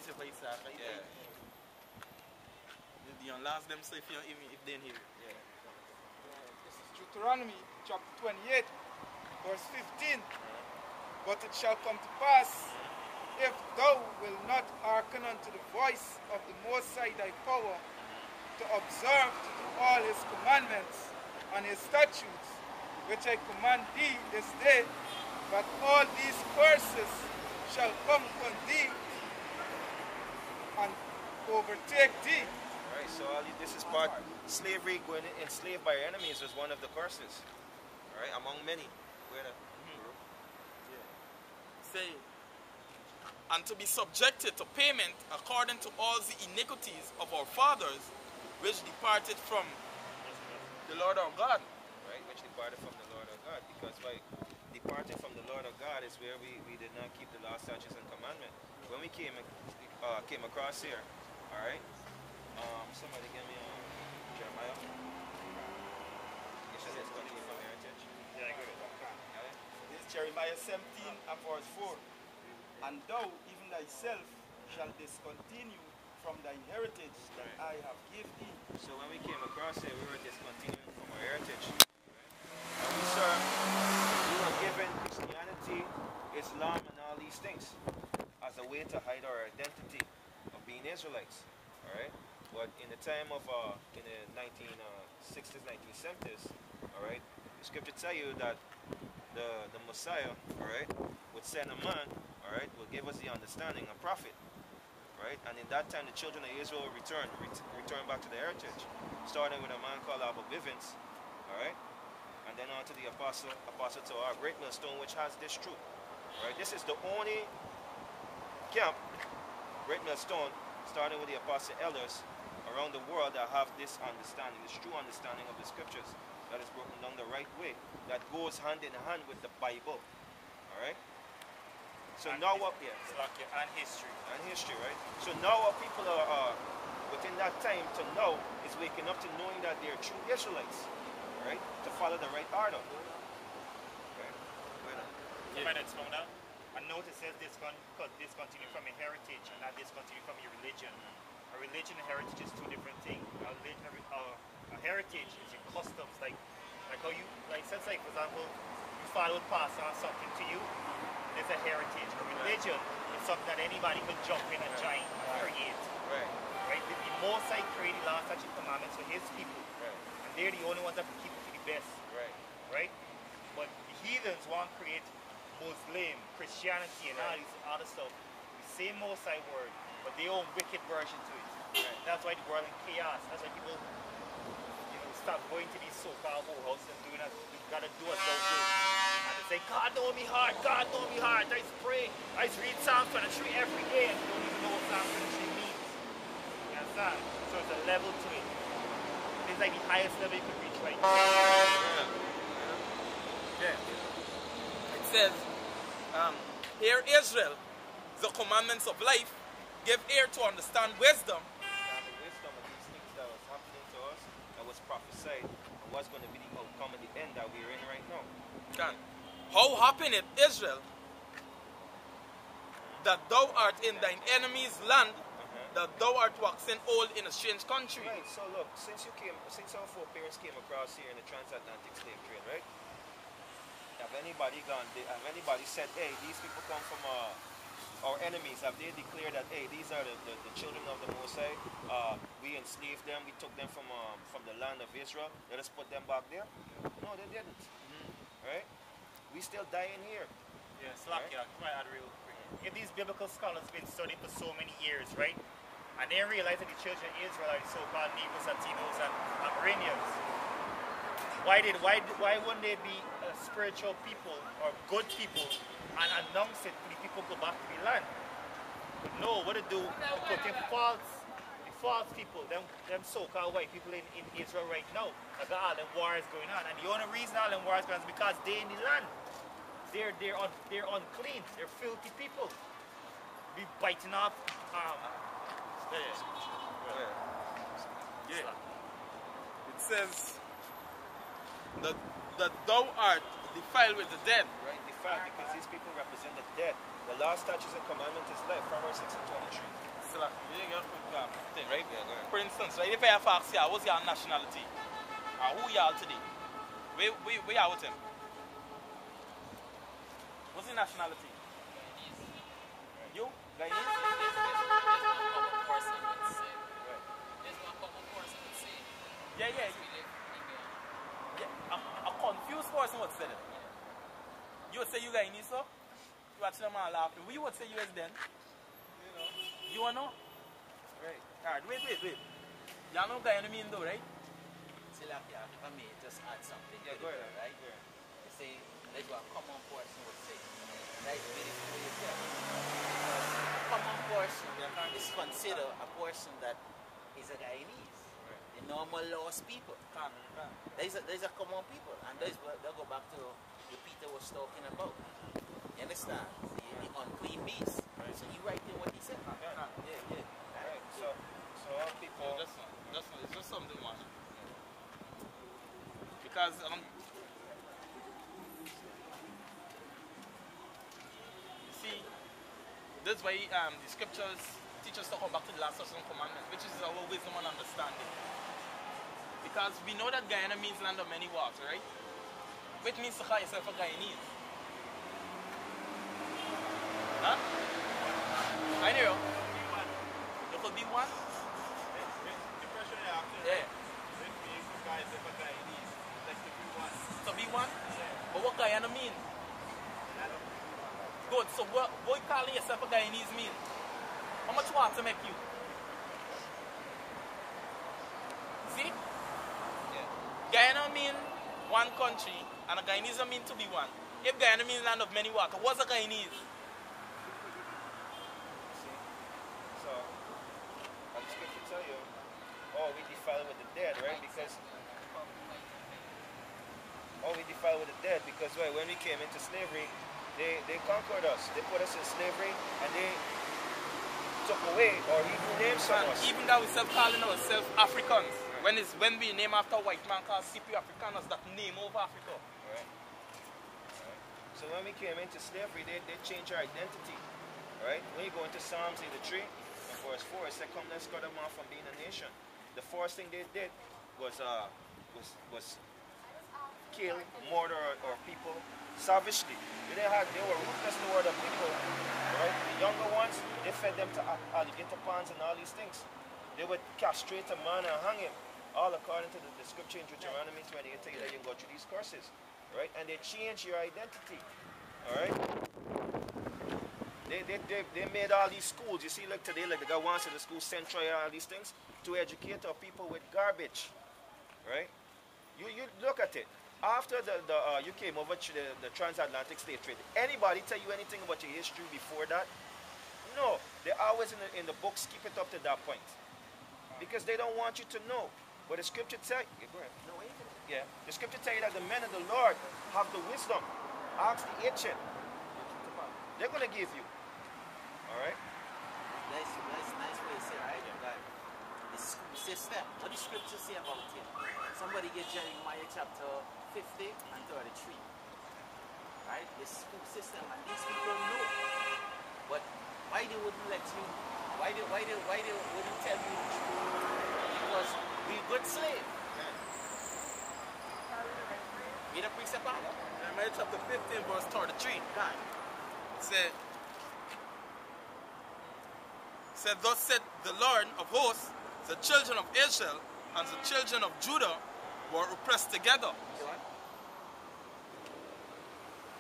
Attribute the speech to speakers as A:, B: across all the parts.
A: Yeah.
B: You last them so if you even if they hear it.
A: Yeah.
C: This is Deuteronomy chapter 28, verse 15. But it shall come to pass, if thou wilt not hearken unto the voice of the Most High thy power, to observe to do all his commandments and his statutes, which I command thee this day, that all these curses shall come upon thee and overtake thee.
A: Right, so this is part slavery, going enslaved by your enemies was one of the curses. Right, among many.
B: Say, and to be subjected to payment according to all the iniquities of our fathers, which departed from the Lord our God.
A: Right, which departed from the Lord our God. Because by departing from the Lord our God is where we did not keep the law, statutes, and commandment. When we came across here, all right. Somebody give me Jeremiah. You should just continue from heritage.
D: Yeah, I got it. This is Jeremiah 17 and verse 4. And thou, even thyself, shall discontinue from thy heritage that I have given thee.
A: So when we came across here, we were discontinuing from our heritage. And we were given Christianity, Islam, and all these things as a way to hide our identity of being Israelites. All right. But in the time of in the 1960s, 1970s, all right, the scripture tell you that the Messiah, all right, would send a man, all right, will give us the understanding, a prophet, right, and in that time the children of Israel will return back to their heritage, starting with a man called Abba Bivens, all right, and then on to the apostle to our great millstone, which has this truth, all right. This is the only camp, great millstone, starting with the apostle elders around the world that have this understanding, this true understanding of the scriptures that is broken down the right way, that goes hand in hand with the Bible. All right. So
D: and
A: now what? Yeah.
D: And history.
A: And history, right? So now what people are within that time to know is waking up to knowing that they are true Israelites, right? To follow the right order. Okay.
D: Somebody that's found out. A notice says discontinue from a heritage and not discontinue from your religion. A religion and heritage is two different things. A heritage is your customs, like how you, like since like for example, you father would pass on something to you, it's a heritage. A religion is something that anybody could jump in and join and create. Right? The Most High created laws, statutes, and commandments for his people. And they're the only ones that can keep it to the best. Right? But the heathens want to create Muslim, Christianity, and all this other stuff. The same Most High word, but their own wicked version to it. That's why the world in chaos. That's why people, stop going to these so-called whorehouses and doing that. You gotta do what thou do. And they say, God know me heart, God know me heart. I pray, I read Psalm 23 every day, and you don't even know what Psalm 23 means. You understand? So it's a level to it. It's like the highest level you could reach right now.
B: It says, hear Israel, the commandments of life, give ear to understand wisdom.
A: Understand the wisdom of these things that was happening to us, that was prophesied, and what's going to be the outcome at the end that we're in right now.
B: How happeneth Israel, that thou art in thine enemy's land, that thou art waxen old in a strange country?
A: Right, so look, since our foreparents came across here in the transatlantic slave trade, right? Have anybody said, hey, these people come from our enemies? Have they declared that, hey, these are the children of the Most High? We enslaved them, we took them from the land of Israel, let us put them back there? No, they didn't. Right? We still dying here.
D: Yeah, Slakia, come on, real quick. If these biblical scholars have been studying for so many years, right? And they realize that the children of Israel are the so-called Negroes, Latinos, and Amerindians. Why wouldn't they be spiritual people or good people and announce it to the people go back to the land? But no, what they do, they put in false people, them so-called white people in Israel right now. I got all them wars going on, and the only reason all them wars going on is because they in the land. They're unclean. They're filthy people. Be biting off.
B: It says that thou art defiled with the dead.
A: Right, defiled because these people represent the dead. The law, statutes, and commandments is life. Proverbs 6:23.
B: thing, right? For instance, right, if I have asked you, what's your nationality? Or who you are today? Where are with him? What's your nationality? You? Guyanese? Yeah. A confused person would say that. You would say you Guyanese, sir? You watch them all laughing. We would say you is then. You want to know? Right. Alright, wait. Y'all know Guyanese though, right?
E: See, like, yeah, if I may just add something.
A: Yeah, go ahead.
E: Right?
A: Yeah.
E: You say, like what a common person would say. That's beautiful way you say. A common person is considered a person that is a Guyanese. The normal lost people. There's a common people. And that's what they'll go back to what Peter was talking about. You understand? The unclean beast. Right. So you right there what he said. Yeah.
A: Right. So all people.
B: It's just something, man. Because you see, that's why the scriptures teach us to come back to the last of some commandments, which is our wisdom and understanding. Because we know that Guyana means land of many waters, right? Which means to call yourself a Guyanese. Huh? I know. You could be one?
D: The question I asked you,
B: Yeah.
D: when we guys if a Guyanese, like to be one.
B: To be one?
D: Yeah.
B: But what Guyana mean? Good, so what you calling yourself a Guyanese mean? How much water make you? See?
A: Yeah.
B: Guyana mean one country and a Guyanese mean to be one. If Guyana means land of many waters, what's a Guyanese?
A: See? So, I'm just going to tell you, we defile with the dead, right? Because when we came into slavery, they conquered us. They put us in slavery and they took away our Hebrew names from us.
B: Even though we calling ourselves Africans, when we name after a white man called Scipio Africanus, that name over Africa.
A: Right. So when we came into slavery, they changed our identity. Right? When you go into Psalms 83 and verse 4, it said, "Come, let's cut them off from being a nation." The first thing they did was kill, murder our people savagely. They were ruthless toward the people. Right? The younger ones, they fed them to alligator ponds and all these things. They would castrate a man and hang him, all according to the scripture in Deuteronomy 28 tell you that you can go through these courses. Right? And they change your identity. Alright? They made all these schools. You see, like today, like the guy wants in the school central, all these things, to educate our people with garbage. Right? You look at it. After you came over to the transatlantic slave trade, anybody tell you anything about your history before that? No. They always in the books keep it up to that point. Because they don't want you to know. But the scripture tell you, go ahead. Yeah. The scripture tell you that the men of the Lord have the wisdom. Ask the ancient. They're going to give you. Alright?
E: That's nice way to say, right? That the school system. What the scripture say about it? Somebody get Jeremiah chapter 50 and 33. Right? The school system, and these people know. But why they wouldn't let you? Why they wouldn't tell you the truth? Because we good slave. Read a precept on it.
B: Jeremiah chapter 15 verse 33.
E: God.
B: Said, "Thus said the Lord of hosts, the children of Israel and the children of Judah were oppressed together,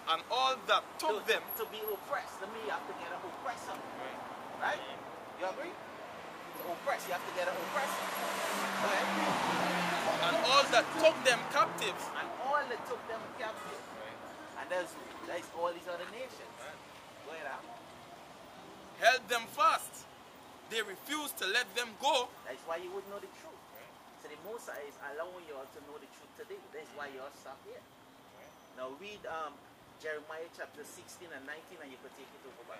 B: and all that took them."
E: To be oppressed, to me you have to get an oppressor. Right? You agree? To oppress, you have to get an oppressor. Right?
B: And all that took them captives.
E: And all that took them captive. And there's all these other nations. Go ahead, Al.
B: Held them fast. They refused to let them go.
E: That's why you would know the truth. So the Most High is allowing you all to know the truth today. That's why you all stop here. Now read Jeremiah chapter 16 and 19 and you can take it over by.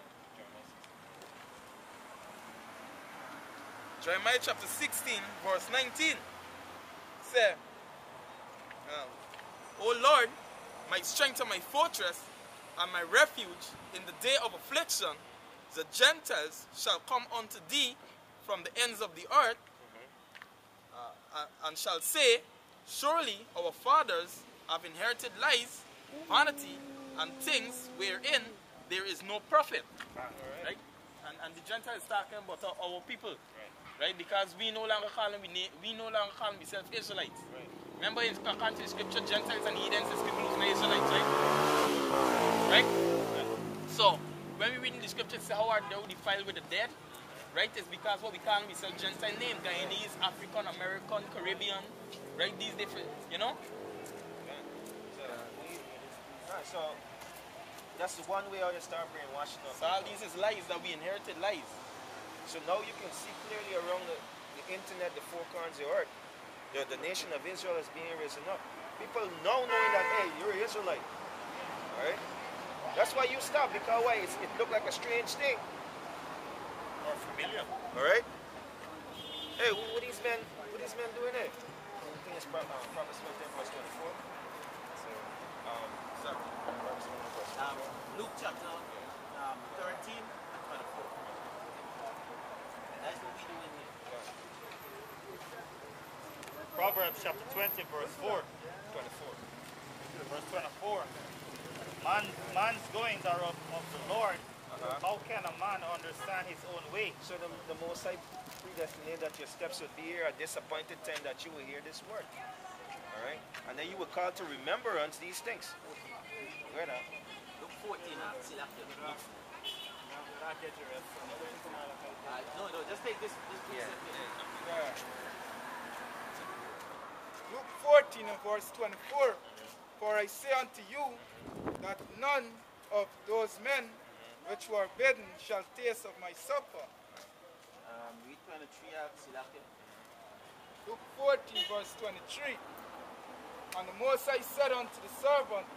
B: Jeremiah chapter 16 verse 19. Say, "O Lord, my strength and my fortress and my refuge in the day of affliction, the Gentiles shall come unto thee from the ends of the earth, and shall say, surely our fathers have inherited lies, vanity, and things wherein there is no profit. Right? And the Gentiles talking about our people. Right? Because we no longer call them ourselves Israelites.
A: Right.
B: Remember in the scripture, Gentiles and heathens is people who's not Israelites, right? Right? So when we read in the scripture, say how art thou defiled with the dead? Right? It's because what we call ourselves Gentile name, Guyanese, African, American, Caribbean, right? These different, you know?
A: So that's the one way how they start brainwashing us.
B: So all these is lies that we inherited lies.
A: So now you can see clearly around the internet, the four corners of the earth, the nation of Israel is being risen up. People now knowing that, hey, you're an Israelite. Alright? That's why you stop, because why? It looked like a strange thing.
D: Or familiar.
A: Alright? Hey, what these men doing there? I think it's Proverbs 15 verse 24. So,
E: Luke chapter 13 and 24. That's what we do in here.
D: Proverbs chapter 20, verse 4.
A: 24.
D: Verse 24. Man's goings are of the Lord. How can a man understand his own way?
A: So the Most High predestinate that your steps would be here at this appointed time that you will hear this word. Alright? And then you were called to remembrance these things. Where now?
E: Look 14 and see that. No, just take this.
C: Luke 14 and verse 24. For I say unto you that none of those men which were bidden shall taste of my supper.
E: Read 23 and see that.
C: Luke 14 verse 23. And the Most High said unto the servant,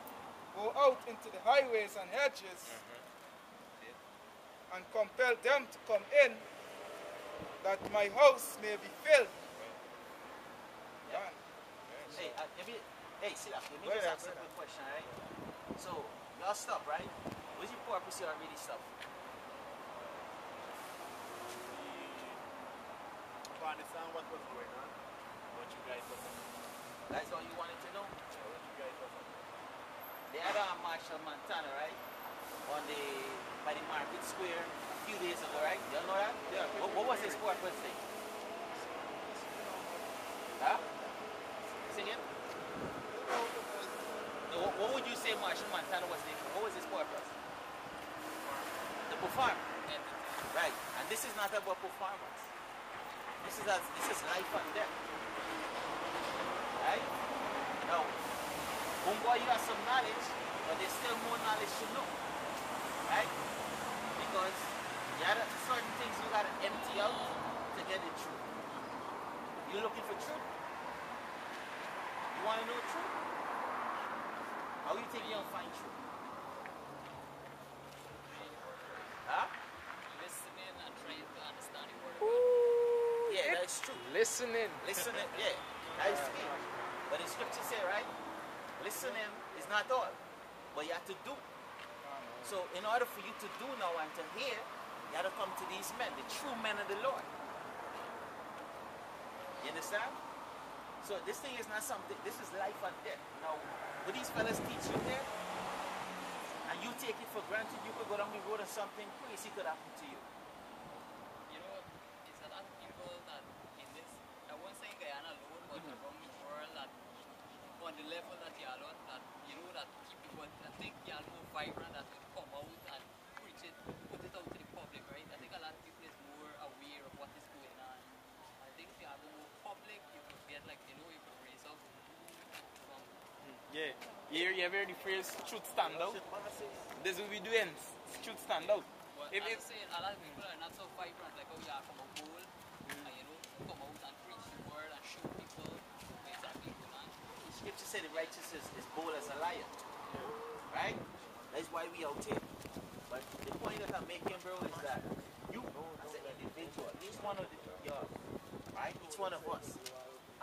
C: go out into the highways and hedges and compel them to come in, that my house may be filled.
E: Yeah. Hey, see that. Let me just ask a quick question, right? So, y'all stop, right? What's your purpose here already stop?
F: To understand what was going on, what you guys were saying.
E: That's all you wanted to know?
F: What you guys were saying.
E: They had Marshall Montana, right? By the Market Square a few days ago, right? Y'all know that?
B: Yeah.
E: What was his purpose thing? Huh? Sing it? No, what would you say Marshall Montana was there for? What was his purpose? To perform. Right. And this is not about performance. This is life and death. Right? Now, homeboy, you have some knowledge, but there's still more knowledge to know. Right? Because you have certain things you gotta empty out to get the truth. You looking for truth? You wanna know truth? How you think you'll find truth? Huh?
G: Listening and trying to understand the word.
E: Yeah, that's true.
B: Listening.
E: Listening, yeah, that is key. But the scripture say, right? Listening is not all, but you have to do. So in order for you to do now and to hear, you have to come to these men, the true men of the Lord. You understand? So this thing is not something, this is life and death. Now, what these fellas teach you there, and you take it for granted, you could go down the road and something crazy could happen to you.
G: You know, it's a lot of people that in this, I won't say Guyana alone, but around the world that on the level that y'all on, that you know that keep people, I think y'all more vibrant that will come out and preach it, put it out to the public, right? I think a lot of people is more aware of what is going on. I think if you have a more public, you could get like, you know, you could raise up from
B: Yeah. You ever heard the phrase truth stand out? This is what we doing. Truth stand out.
G: But
B: If-
G: as I say, a lot of people are not so vibrant like how you are from a bowl and you know, come out and preach the word and show people what's exactly going on.
E: The scripture said the righteous is bold as a lion. Right? That's why we out here. But the point that I'm making, bro, is that you, as an individual, each one of y'all, right? Each one of us,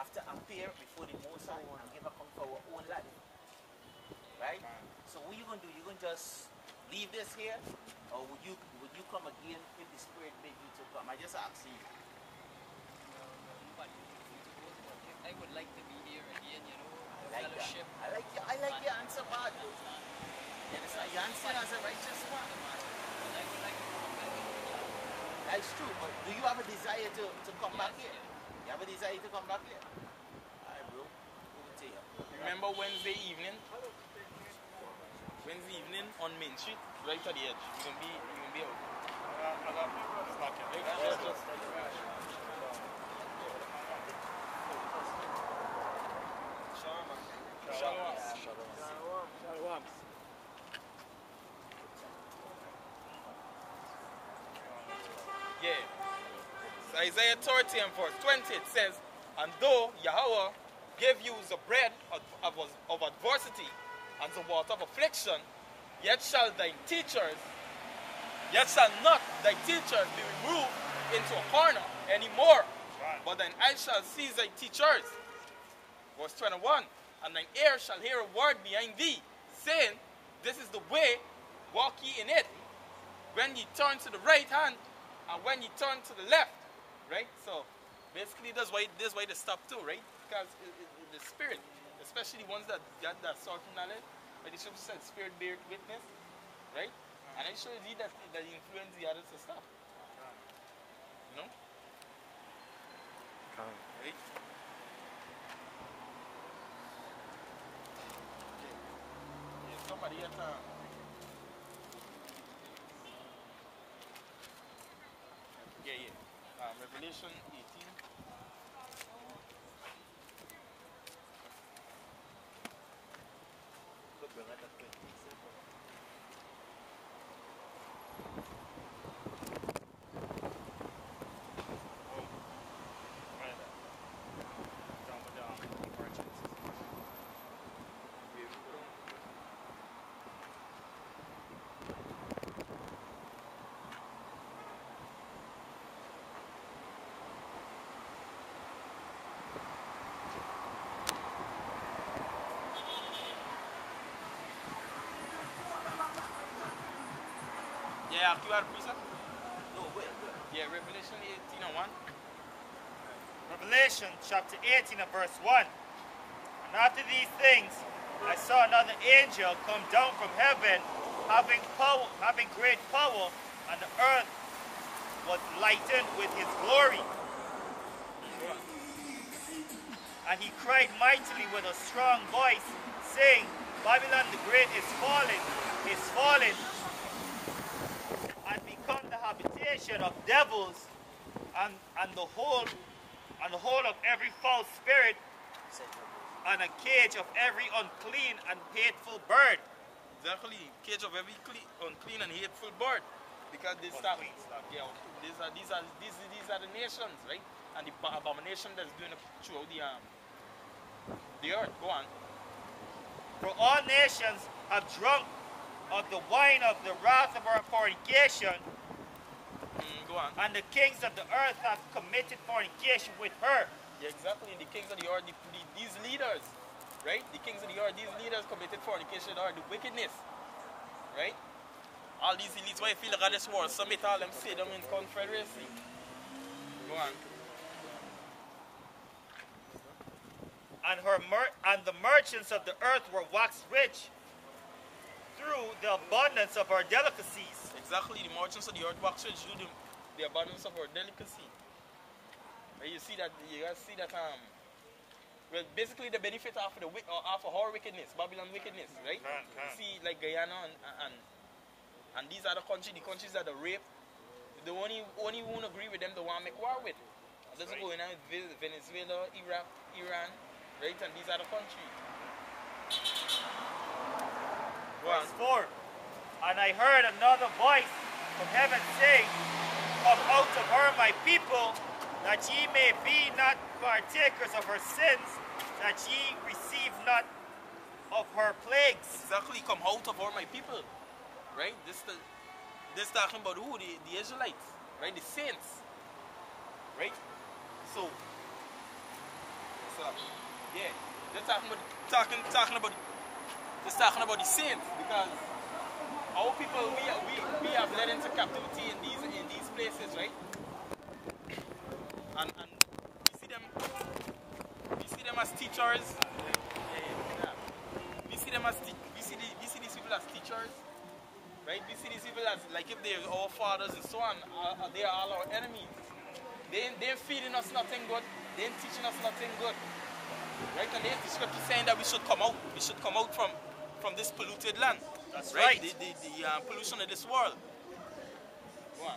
E: have to appear before the Most High and give account for our own life. Right? So what you gonna do? You gonna just leave this here? Or would you come again if the Spirit bid you to come? I just asking you.
G: I would like to be here again, you know,
E: I like that.
G: fellowship.
E: I like your answer, Bad. You understand? Your answer as a righteous man.
G: And I would like to come back with you.
E: That's true, but do you have a desire to come back here? You have a desire to come back here? Alright, bro. Over to you.
B: Remember Wednesday evening on Main Street, right at the edge. You're gonna be out.
D: It's not good.
B: Right? Just Shalom.
C: Shalom.
B: Yeah. So Isaiah 30 and verse 20 it says, and though Yahweh gave you the bread of adversity and the water of affliction, yet shall not thy teachers be removed into a corner anymore. But thine eyes shall see thy teachers. Verse 21, and thine ear shall hear a word behind thee, saying, this is the way, walk ye in it. When ye turn to the right hand, and when ye turn to the left. Right? So, basically, that's why they stop too, right? Because the spirit, especially the ones that got that sort of knowledge, like the scripture said, spirit bear witness, right? And I show you that influence the others to stop. You know? Right? Yeah, somebody at Revelation 18. Yeah, you are preacher?
E: No, wait.
B: Yeah, Revelation 18 and 1.
D: Revelation chapter 18 and verse 1. And after these things, I saw another angel come down from heaven, having great power, and the earth was lightened with his glory. And he cried mightily with a strong voice, saying, Babylon the Great is fallen, and become the habitation of devils, and the hold of every foul spirit, and a cage of every unclean and hateful bird.
B: Exactly, cage of every unclean and hateful bird. Because this stuff, yeah, these are the nations, right? And the abomination that's doing throughout the earth. Go on.
D: For all nations have drunk of the wine of the wrath of our fornication,
B: go on.
D: and the kings of the earth have committed fornication with her.
B: Yeah, exactly. The kings of the earth, these leaders, right? The kings of the earth, these leaders committed fornication or the wickedness, right? All these elites, why you feel like this war summit, all them say them in confederacy. Go on.
D: And the merchants of the earth were waxed rich through the abundance of our delicacies.
B: Exactly, the merchants of the earth waxed rich through the abundance of our delicacy. And you see that, well, basically the benefit of our wickedness, Babylon wickedness, right? You see, like Guyana and these other countries, the countries that are rape, the only won't agree with them, the one make war with. And that's going on with Venezuela, Iraq, Iran, right? And these other countries.
D: Verse 4. And I heard another voice from heaven saying, Come out of her, my people, that ye may be not partakers of her sins, that ye receive not of her plagues.
B: Exactly, come out of her, my people. Right? This talking about who? The Israelites, right? The saints. Right? So yeah, they're talking about the saints, because our people we have led into captivity in these places, right? And you see teachers. We see them as we see these people as teachers, right? We see these people as like if they're our fathers and so on. They are all our enemies. They're feeding us nothing good. They're teaching us nothing good, right? And there's the scripture saying that we should come out. We should come out from this polluted land.
D: That's
B: right.
D: right.
B: The pollution of this world. Go on.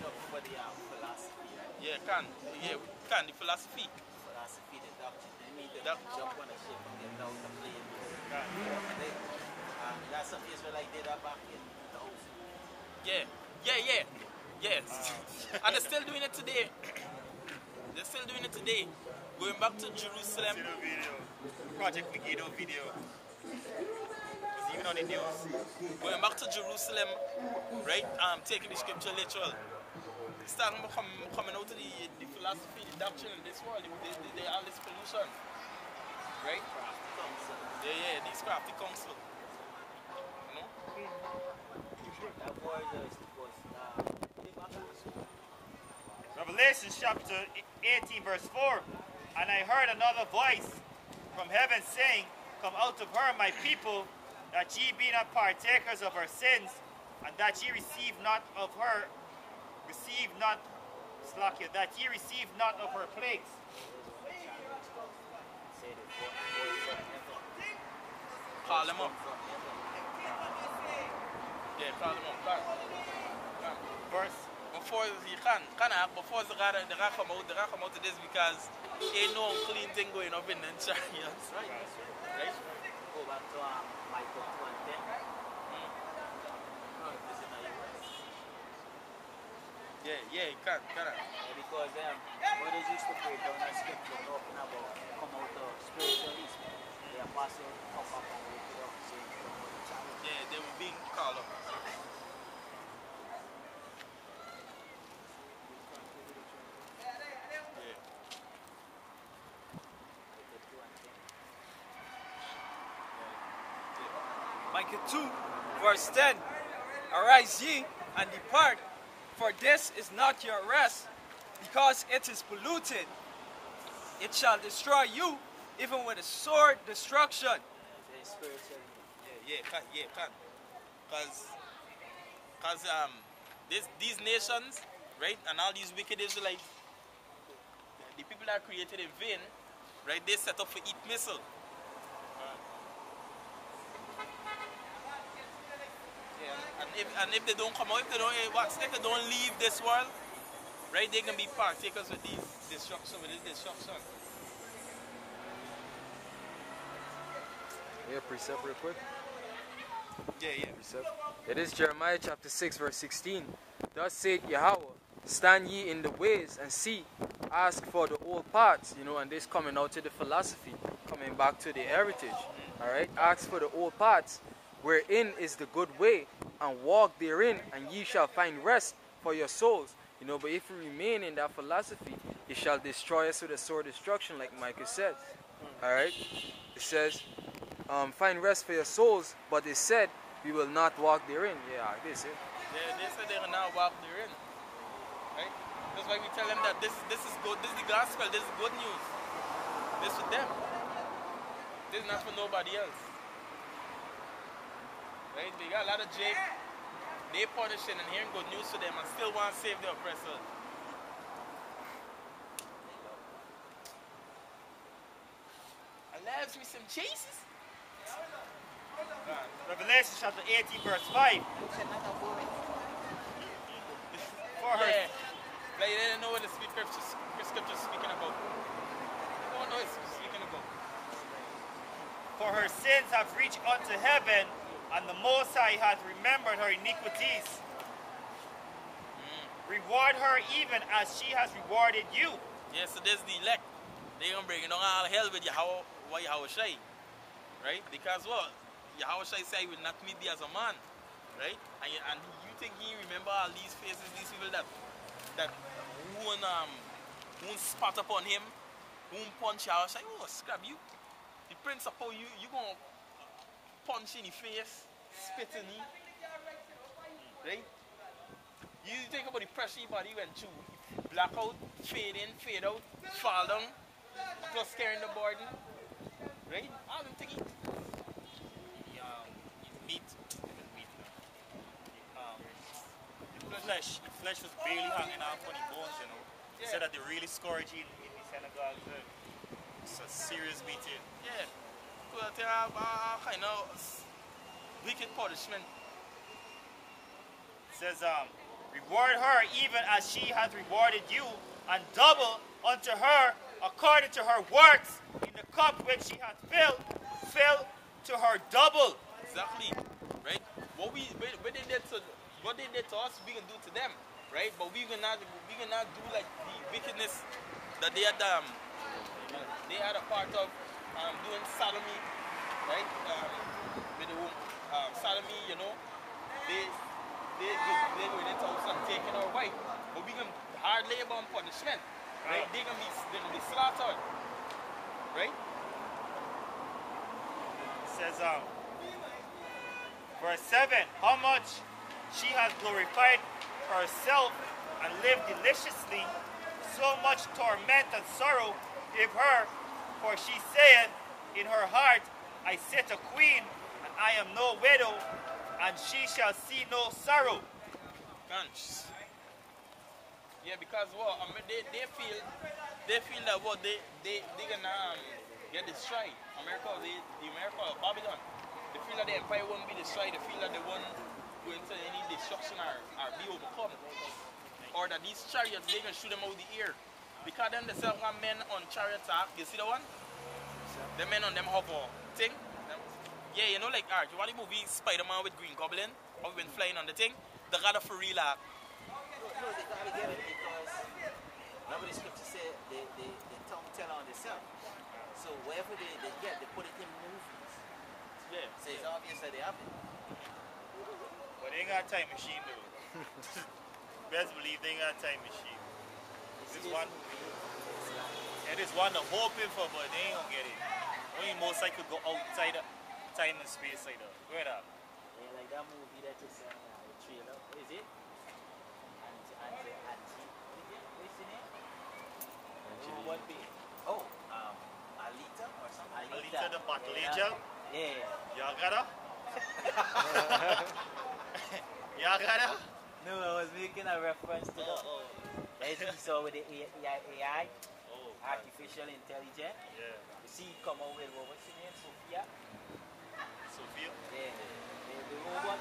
E: Talk about the philosophy, right?
B: Yeah, the philosophy.
E: Philosophy, the doctrine. They mean to
B: Doctrine.
E: jump on a ship and get down to play. And they, that's something Israelite did that back in the house.
B: Yes. And they're still doing it today. They're still doing it today. Going back to Jerusalem.
D: See the video. Project Megiddo video. It's even on the news.
B: Going back to Jerusalem, right? Taking the scripture literal. Starting coming out of the philosophy, the doctrine in this world, all this pollution. Right? These crafty council. You know?
E: That boy was
D: Revelation chapter 18 verse 4. And I heard another voice from heaven saying, Come out of her, my people, that ye be not partakers of her sins, and that ye receive not of her, that ye receive not of her plagues.
B: Call them up. Yeah, call them up.
D: Verse.
B: Before you before the guy come out of this because ain't no clean thing going up in the chariots. Right?
E: Go back to Michael 2 and 10.
B: Yeah, you can.
E: Because brothers used to break down that scripture talking about come out of spiritualism. The apostle come back and wake it up saying come out of challenge.
B: Yeah, they were being called up.
H: Micah 2, verse 10. Arise ye and depart, for this is not your rest, because it is polluted. It shall destroy you, even with a sword destruction.
B: Can. Because these nations, right, and all these wicked Israelites, the people that are created in vain, right, they set up for eat missile. And if they don't come out, if they don't leave this world, right, they can be partakers with this destruction.
I: Yeah, precept real quick.
B: Yeah.
I: Precept. It is Jeremiah chapter 6 verse 16. Thus saith Yahweh, stand ye in the ways and see, ask for the old paths, and this coming out to the philosophy, coming back to the heritage. Alright, ask for the old paths, wherein is the good way, and walk therein, and ye shall find rest for your souls. But if we remain in that philosophy, it shall destroy us with a sword destruction, like Micah said. Alright? It says, find rest for your souls, but it said, we will not walk therein. Yeah, this is it.
B: They said they will not walk therein. Right? That's why we tell them that this is good, this is the gospel, this is good news. This is for them. This is not for nobody else. Right? They got a lot of jake. They punishing and hearing good news to them and still want to save the oppressor. Allows me some chases.
D: Revelation chapter 18 verse 5. For her.
B: Yeah. Like they didn't know what the scripture is speaking about. They don't know what it's speaking about.
D: For her sins have reached unto heaven, and the Most High hath remembered her iniquities. Reward her even as she has rewarded you.
B: Yeah, so there's the elect. They're going to bring it on all hell with Yahweh Shai. Right? Because what? Yahweh Shai said he will not meet thee as a man. Right? And you think he remember all these faces, these people that won't spot upon him, won't punch Yahweh Shai? Oh, scrap you. The principle, you going to punch in the face, spit in him. Right? You think about the pressure your body went through. Black out, fade in, fade out, fall down. plus carrying the burden, right? I don't think it.
D: Meat. Meat. The flesh was barely hanging off on the bones, you know. They said that they really scourge in the Senegal. It's a serious beating.
B: Yeah. Well, there are kind of wicked punishment.
D: It says, reward her even as she has rewarded you, and double unto her according to her works. In the cup which she hath filled, fill to her double.
B: Exactly, right? What they did to us, we can do to them, right? But we cannot do like the wickedness that they had a part of doing sodomy, right? With the sodomy, you know, they go in the house and taking our wife, but we can hard labor and punishment, right? They can be slaughtered, right?
D: It says, verse 7, how much she has glorified herself and lived deliciously, so much torment and sorrow give her, for she saith in her heart, I sit a queen, and I am no widow, and she shall see no sorrow.
B: Guns. Yeah, because I mean, they feel that they gonna get destroyed. The America of Babylon. They feel that the empire won't be destroyed. They feel that they won't go into any destruction or be overcome. Or that these chariots, they can shoot them out the air. Because then they sell one men on chariots ark. You see the one? The men on them hover thing. Yeah, you know, like you want the movie Spider-Man with Green Goblin? How we been flying on the thing? They got a for real ark.
E: No, they gotta get it because remember the scripture said they tongue tell on themselves. So whatever they get, they put it in movies.
B: Yeah.
E: So it's obvious that they have it.
D: But they ain't got a time machine though. Best believe they ain't got a time machine. This one, this one they're hoping for, but they ain't gonna get it. Only most likely could go outside of time and space like that. Go ahead up.
E: Yeah, like that movie that is the trailer. What is it? What's the name? What be? Oh, Alita or something.
D: Alita the Battle Angel.
E: Yeah.
D: Y'all got her? Y'all got her?
E: No, I was making a reference to as you saw with the AI, artificial intelligence.
D: Yeah.
E: You see, come out with what's the name? Sophia.
D: Sophia?
E: Yeah. The robot.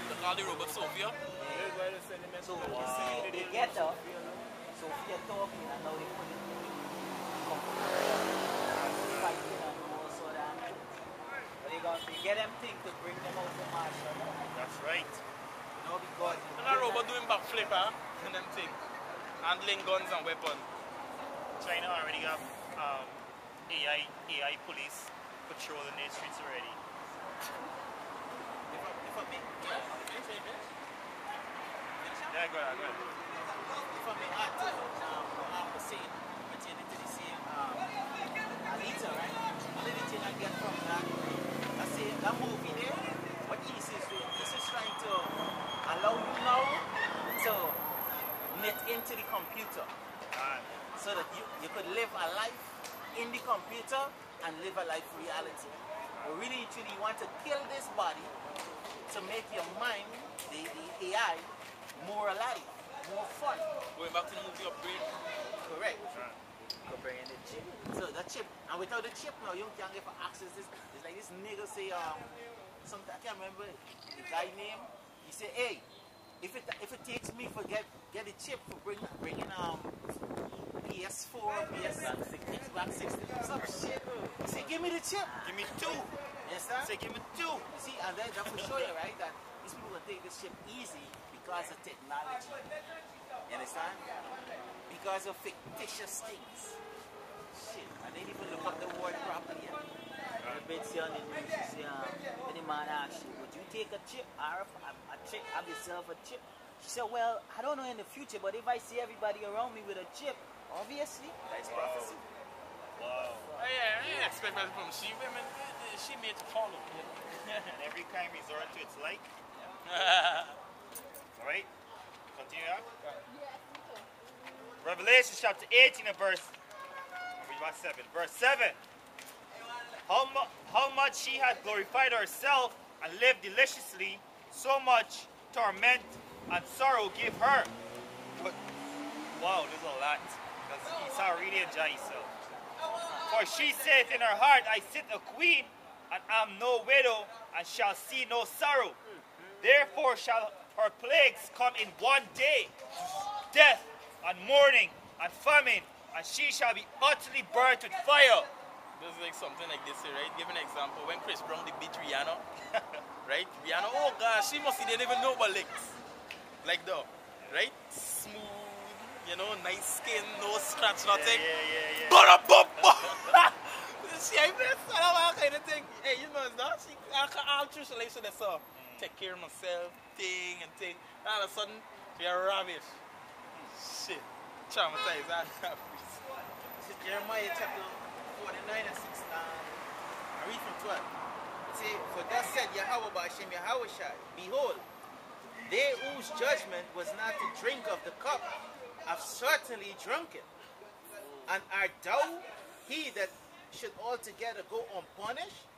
B: They call the robot Sophia.
E: So they get her. Sophia talking and now they put it in the computer. Fighting and all sort of things. But they get them things to bring them out from Marshall.
D: That's right.
E: You know, because
B: And a robot doing backflip, and them things. Handling guns and weapons.
D: China already got AI police patrolling their streets already. Yeah, go ahead.
E: if I may add to what I was saying, pertaining to the same Alita, right? Another thing I get from that, I say that movie there, what East is doing, East is trying to allow you now to net into the computer so that you could live a life in the computer and live a life reality. But really, truly, you want to kill this body to make your mind, the AI, more alive, more fun.
B: Going back to the movie Upgrade.
E: Correct. Comparing the chip. So the chip, and without the chip now, you can't get access this. It's like this nigga say, something I can't remember the guy name. He said, hey, if it takes me for get the chip for bringing PS4, Xbox 60, some shit. He said, give me the chip.
D: Give me 2.
E: Yes, sir.
D: Say, give me 2.
E: See, and then that will show you, right, that these people will take this chip easy because of technology. You understand? Because of fictitious things. Shit, I didn't even look up the word properly. The bit say on the news, you say, when the man asks you, would you take a chip? Or a chip, have yourself a chip? She said, well, I don't know in the future, but if I see everybody around me with a chip, obviously, that's prophecy.
D: Wow.
B: Yeah, I didn't expect that from she women. She made to follow.
D: And every crime resort to its like. Alright? Continue up. Revelation chapter 18 and verse 7. Verse 7. How much she had glorified herself and lived deliciously, so much torment and sorrow give her. But, wow, there's a lot. Because Esau really enjoyed himself. For she saith in her heart, I sit a queen, and am no widow, and shall see no sorrow. Therefore shall her plagues come in one day, death, and mourning, and famine, and she shall be utterly burnt with fire.
B: This is like something like this here, right? Give an example. When Chris Brown beat Rihanna, right? Rihanna, oh gosh, she must didn't even know about licks. Like that, right? Smooth, you know, nice skin, no scratch, nothing.
D: Yeah.
B: She ain't this, I don't know, kind of thing. Hey, you know, it's not. She, all through she likes to take care of myself, thing and thing. All of a sudden, you're rubbish. Shit. Traumatized.
E: This is Jeremiah chapter 49 and 6. I read from 12. It says, for thus said Yahweh Ba'ashem Yahushai, behold, they whose judgment was not to drink of the cup have certainly drunk it. And art thou he that should altogether go unpunished?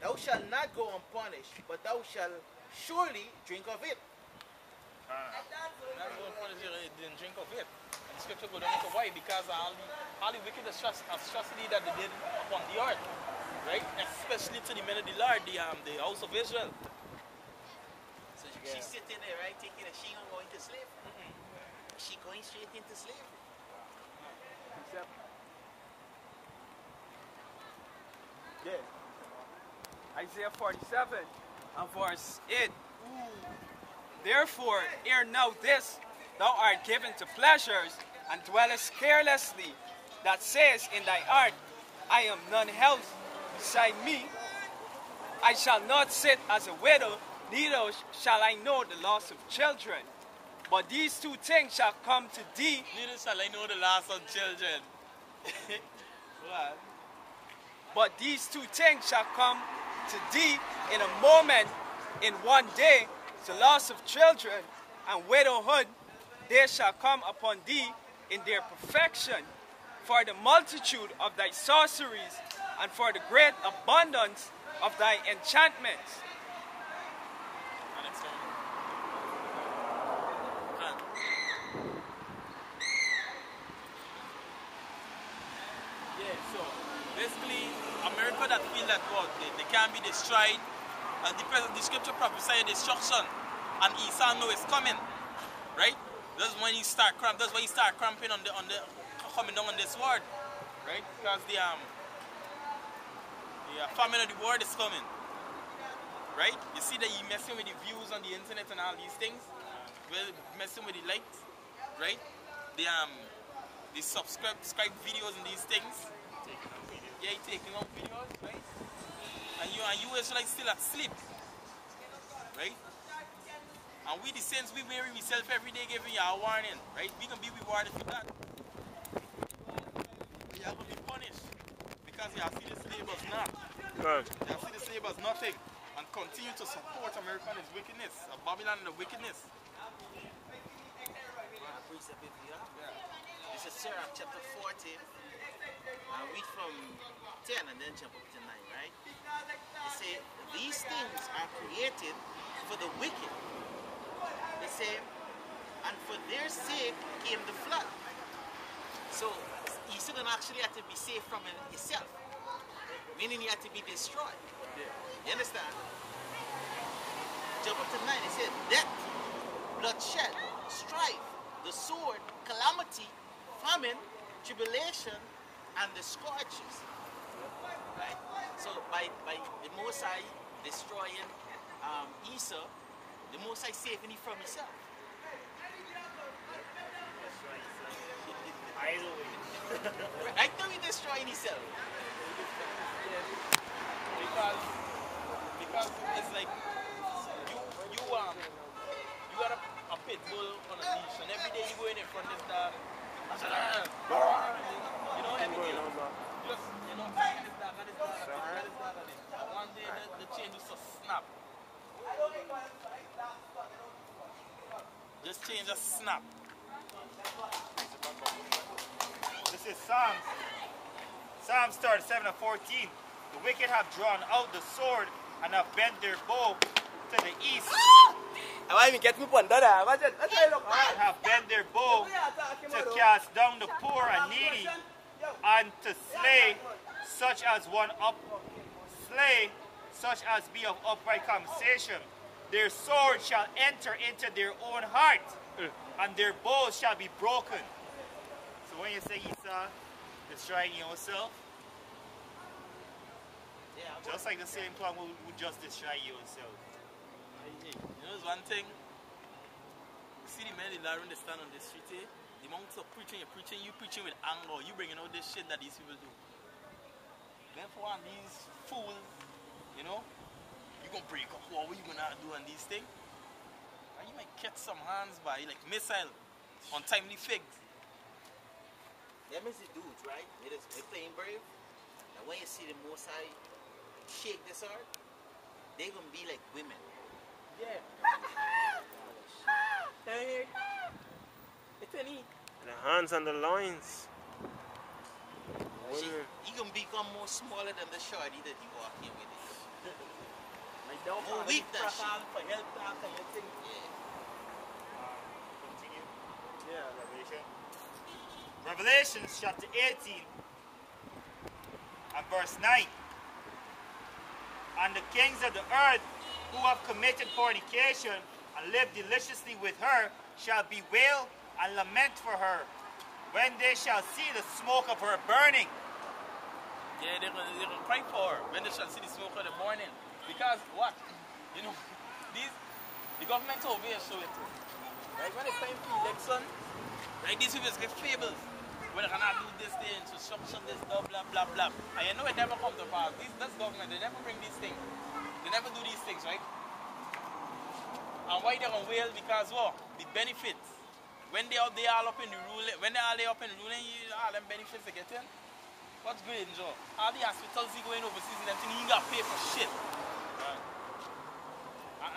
E: Thou shalt not go unpunished, but thou shalt surely drink of it.
B: Not going punish you, didn't drink of it. And the scripture go down to why? Because all the wicked atrocity that they did upon the earth, right? Especially to the men of the Lord, the house of Israel.
E: So she's sitting there, right, thinking that she going to slavery. She going straight into slavery.
H: Isaiah 47 and verse 8. Therefore, ere now this, thou art given to pleasures, and dwellest carelessly, that says in thy heart, I am none else beside me. I shall not sit as a widow, neither shall I know the loss of children. But these two things shall come to thee.
B: Neither shall I know the loss of children. What?
H: But these two things shall come to thee in a moment, in one day, the loss of children and widowhood, they shall come upon thee in their perfection, for the multitude of thy sorceries and for the great abundance of thy enchantments.
B: Yeah, so basically, America that feel that God, they can't be destroyed, and the scripture prophesied destruction, and Esau know it's coming, right? That's when he start that's why he start cramping on the coming down on this word, right? Because the famine of the world is coming, right? You see that he messing with the views on the internet and all these things, well, messing with the likes, right? The subscribe videos and these things. Yeah, he taking out videos, right? And you Israelites still asleep, right? And we the saints, we weary ourselves every day giving you a warning, right? We can be rewarded for that. We are going to be punished because you see the slave as not.
A: Good.
B: You see the slave as nothing and continue to support America and its wickedness, Babylon and the wickedness.
E: This is Sirach chapter 40. I read from 10 and then jump up to 9, right? They say, these things are created for the wicked. They say, and for their sake came the flood. So he shouldn't actually have to be saved from himself, meaning he had to be destroyed. You understand? Jump up to 9. It says, death, bloodshed, strife, the sword, calamity, famine, tribulation, and the scourges. Right? So by the Most High destroying Esau, the Most High saving him from himself. Right now he destroying himself.
B: Because it's like you got a pit bull on a leash, and every day you go in front of this dog. You know, every day. Just, you know, this dog and this dog and this dog and this. And one day the chain just snap. Just change, just snap.
D: Psalms 37 and 14. The wicked have drawn out the sword and have bent their bow to the east.
B: I want to get me one that.
D: And have bent their bow to cast down the poor and needy, and to slay such as be of upright conversation. Their sword shall enter into their own heart, and their bows shall be broken. So when you say Esau destroying yourself, just like the same plan would just destroy yourself.
B: You know, there's one thing. You see the men in Lauren, they stand on the street, eh? The amounts of preaching, you preaching with anger, you bringing out this shit that these people do. Then for one, these fools, you know, you gonna break up, what you gonna do on these things? And you might catch some hands by like missile, untimely figs.
E: Them is the dudes, right? They're playing brave. And when you see the Most High shake this hard, they gonna be like women.
B: Yeah. Hey, it's any.
A: The hands and the loins. Women.
E: He gonna become more smaller than the shorty that he walk in with it.
B: Like don't
E: More weak that shit.
B: for help talk and you think.
E: Yeah.
D: Continue. Yeah, Revelation. Revelation chapter 18 and verse 9. And the kings of the earth who have committed fornication and lived deliciously with her shall bewail and lament for her when they shall see the smoke of her burning.
B: Yeah, they're gonna cry for her when they shall see the smoke of the morning. Because what? You know, the government over here show it. Right? When it's time for election, right, these people get fables. Well, they cannot do this thing, to shut this, blah, blah, blah, blah. And you know it never comes to pass. This government, they never bring these things. They never do these things, right? And why they're gonna wail? Because what? The benefits. When they are all up in the ruling, when they are up in the ruling, all them benefits they get in. What's good, Joe? All the hospitals you going overseas and everything, you got to pay for shit. Right.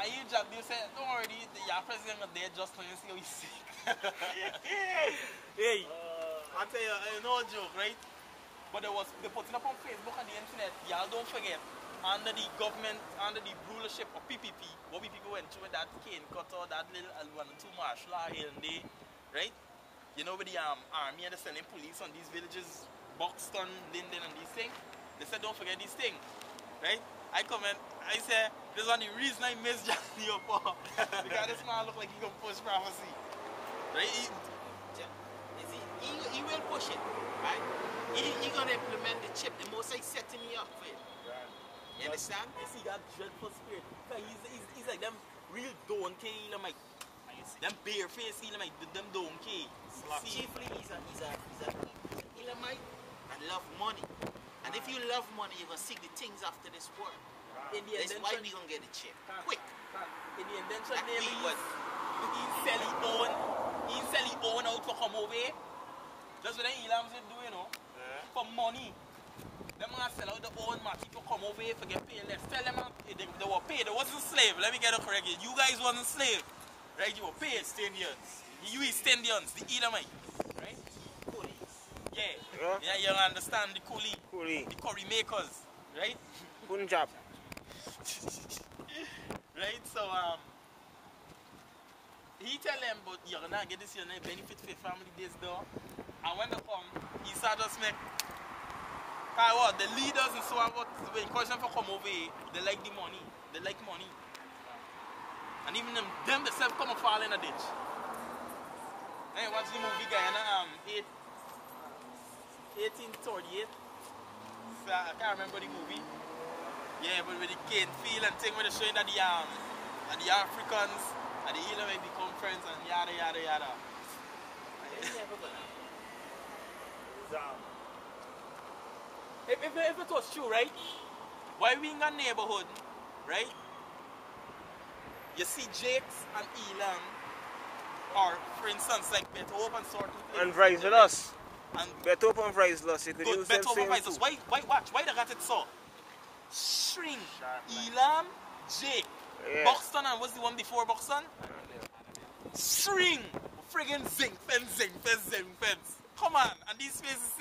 B: And you just, you say, don't worry, your president is there just when you see how he's sick. Hey, I tell you, no joke, right? But they put it up on Facebook and the internet. Y'all don't forget, under the government, under the rulership of PPP, what we people went through with that cane cutter, that little one or two martial law here and there, right? You know, with the army and the sending police on these villages, Buxton, Linden, and these things. They said, don't forget these things, right? I comment, I say, this is one of the reason I miss Johnny up because this man look like he gonna push prophecy, right?
E: He will push it, right? He gonna implement the chip. The Most High setting me up for it.
D: Right.
E: You understand?
B: You see that dreadful spirit. He's like them real donkey, like them bare face, like them donkey.
E: Chiefly, he's a Elamite and love money. And if you love money, you're gonna seek the things after this world. That's why we gonna get the chip. Quick.
B: In the indenture
E: That
B: name,
E: be what
B: he sell his own out for come over here. That's what the Elams do, you know.
D: Yeah.
B: For money. Them gonna sell out the own market to come over here for get paid less. Tell them they were paid. They wasn't slave. Let me get it correct. You guys wasn't slave. Right? You were paid.
D: East Indians.
B: You East Indians, the Elamite. Right?
E: coolies.
B: Yeah, you understand the coolie. The curry makers. Right?
A: Punjab.
B: Right? So he tell them, but you're gonna get this, you're gonna benefit for your family this though. And when they come, he start just make what the leaders and so on, what the encouragement for come over here, they like the money. They like money. And even them themselves come and fall in a ditch. Hey, watch the movie Guyana 1838. So, I can't remember the movie. Yeah, but with the cane field and thing where they're showing that the Africans and the Elamite become friends and yada yada yada. If it was true, right? Why we in a neighborhood, right? You see Jakes and Elam, or for instance, like Pt2 and sort of
A: And Vrizelus.
B: And
A: Pt2 and Vrizelus. You could
B: good,
A: use them
B: Pt2
A: same
B: and
A: too.
B: Vrizelus. Why watch? Why they got it so? String, Elam, Jake,
A: Yeah.
B: Buxton, and what's the one before Buxton? String, friggin' zinc fence. Come on, and these spaces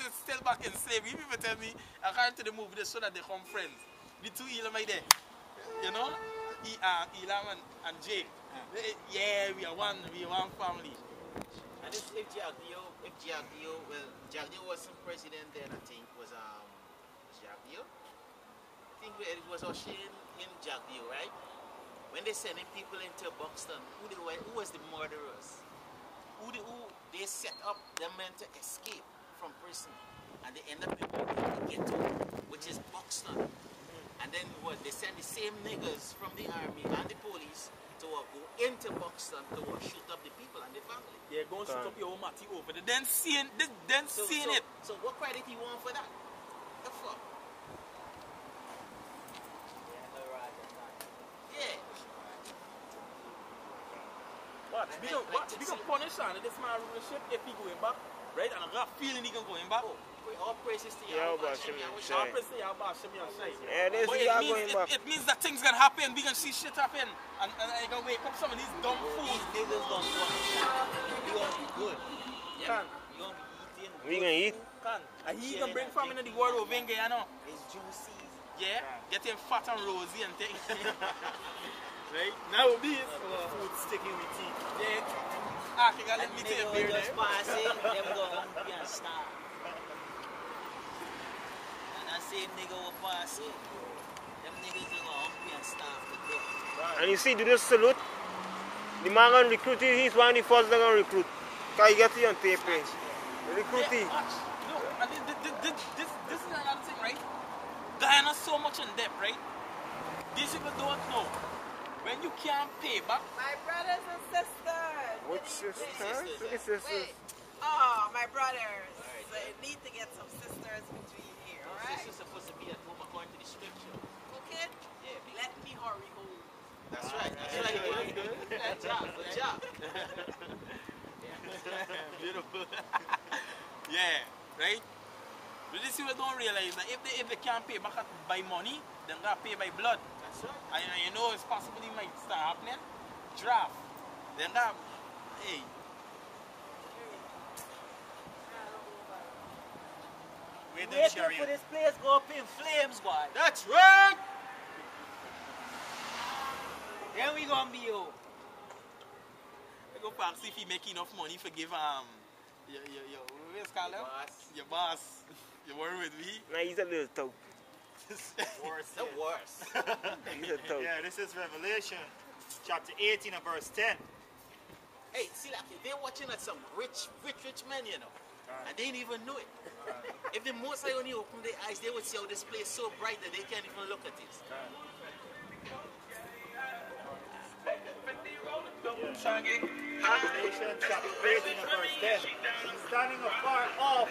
B: in slavery. People tell me, according to the movie, they show that they come friends. The two Elam are there. You know? Elam and Jake. Yeah, we are one family.
E: And if Jagdio, well, Jagdio wasn't president then, I think, was Jagdio. I think it was O'Shane in Jagdio, right? When they sending people into Buxton, who was the murderers? Who they set up them men to escape from prison, and they end up in the ghetto, which is Buxton. And then what? They send the same niggas from the army and the police to go into Buxton to shoot up the people and the family.
B: Yeah, go and shoot up your own Matty over there. Then seeing it.
E: So what credit he want for that? The fuck? Yeah.
B: What? We don't punish on this man rulership if he going back, right? And I got a feeling he can going back.
E: All praises to
A: Yeah,
E: Yahweh.
B: All praises to Yahweh.
A: Yeah, this
B: But
A: is going back.
B: it means that things can happen. We can see shit happen. And I can wake up some of these dumb fools.
E: These niggas gonna you gonna be good.
B: Can.
E: You gonna be eating.
A: We gonna eat.
B: Can. And he can bring famine in the world over in Guyana.
E: It's juicy.
B: Yeah? Get him fat and rosy and things. Right? Now this.
D: Food sticking with teeth.
B: Yeah. Ah, you gotta let me take a beer
E: just
B: there.
E: pass it, them go hungry and starve. And that same nigga will pass it. Them niggas will go hungry and starve to death.
A: And you see, do this salute. The man gonna recruit you. He's one of the first that gonna recruit. Cause he get you on tape. Recruit you.
B: Yeah, watch. No, and this is another thing, right? Guyana's so much in debt, right? These people don't know. When you can't pay back.
J: My brothers and sisters.
A: What sisters? Look at sisters.
J: Wait. Oh, my brothers. So you need to get some sisters between here, alright?
E: This is supposed to be at home according to the scripture.
J: Okay?
E: Yeah,
J: Let me hurry home.
E: that's right. That's right. Good job. Good job.
B: Beautiful. Yeah, right? But these people don't realize that if they can't pay back by money, then they gotta pay by blood.
E: That's right.
B: And you know it's possibly might start happening. Draft. Then that, hey.
D: Wait the
E: Waiting for
D: chariot.
E: this place go up in flames, boy.
B: That's right!
E: Then we gonna be home.
B: I go back see if he make enough money for give your
E: Boss.
B: your boss. You worry with me?
A: Nah, he's a little tough.
E: Worst. The worst.
A: He's a tough.
D: Yeah, this is Revelation, chapter 18 and verse 10.
E: Hey, see, like, they're watching at some rich men, you know. And they didn't even know it. If the Most High only open their eyes, they would see how this place is so bright that they can't even look at it.
D: Revelation chapter 18 and verse 10. Standing afar off